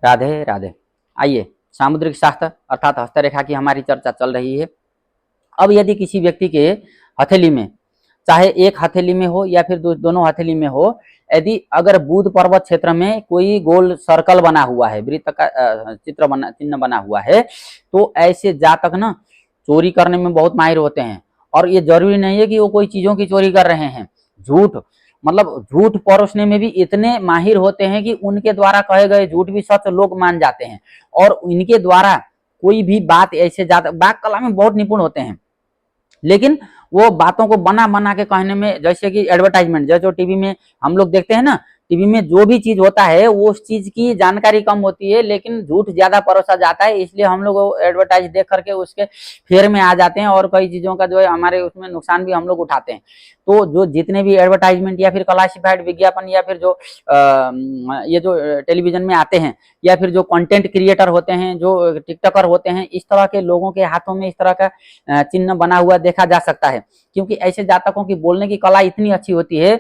राधे राधे। आइए, सामुद्रिक शास्त्र अर्थात हस्तरेखा की हमारी चर्चा चल रही है। अब यदि किसी व्यक्ति के हथेली में, चाहे एक हथेली में हो या फिर दोनों हथेली में हो, यदि अगर बुध पर्वत क्षेत्र में कोई गोल सर्कल बना हुआ है, वृत्त का चिन्ह बना हुआ है, तो ऐसे जातक ना चोरी करने में बहुत माहिर होते हैं। और ये जरूरी नहीं है कि वो कोई चीजों की चोरी कर रहे हैं, झूठ मतलब झूठ परोसने में भी इतने माहिर होते हैं कि उनके द्वारा कहे गए झूठ भी सच लोग मान जाते हैं। और इनके द्वारा कोई भी बात ऐसे बात कला में बहुत निपुण होते हैं, लेकिन वो बातों को बना बना के कहने में, जैसे कि एडवर्टाइजमेंट, जो टीवी में हम लोग देखते हैं ना, टीवी में जो भी चीज होता है वो उस चीज की जानकारी कम होती है, लेकिन झूठ ज्यादा परोसा जाता है। इसलिए हम लोग एडवर्टाइज देख करके उसके फेर में आ जाते हैं और कई चीजों का जो है हमारे उसमें नुकसान भी हम लोग उठाते हैं। तो जो जितने भी एडवर्टाइजमेंट या फिर क्लासिफाइड विज्ञापन या फिर जो ये जो टेलीविजन में आते हैं, या फिर जो कंटेंट क्रिएटर होते हैं, जो टिकटॉकर होते हैं, इस तरह के लोगों के हाथों में इस तरह का चिन्ह बना हुआ देखा जा सकता है। क्योंकि ऐसे जातकों की बोलने की कला इतनी अच्छी होती है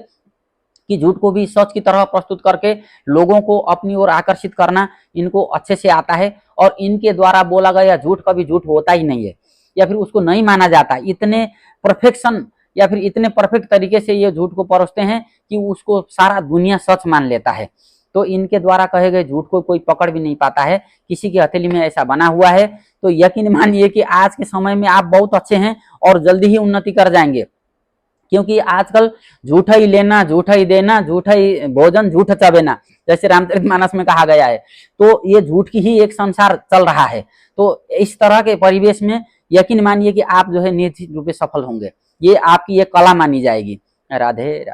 कि झूठ को भी सच की तरह प्रस्तुत करके लोगों को अपनी ओर आकर्षित करना इनको अच्छे से आता है। और इनके द्वारा बोला गया झूठ कभी झूठ होता ही नहीं है, या फिर उसको नहीं माना जाता। इतने परफेक्शन या फिर इतने परफेक्ट तरीके से ये झूठ को परोसते हैं कि उसको सारा दुनिया सच मान लेता है। तो इनके द्वारा कहे गए झूठ को कोई पकड़ भी नहीं पाता है। किसी की हथेली में ऐसा बना हुआ है तो यकीन मानिए कि आज के समय में आप बहुत अच्छे हैं और जल्दी ही उन्नति कर जाएंगे। क्योंकि आजकल झूठा ही लेना, झूठा ही देना, झूठा ही भोजन, झूठ चबेना, जैसे रामचरितमानस में कहा गया है। तो ये झूठ की ही एक संसार चल रहा है। तो इस तरह के परिवेश में यकीन मानिए कि आप जो है निश्चित रूप से सफल होंगे। ये आपकी एक कला मानी जाएगी। राधे राधे।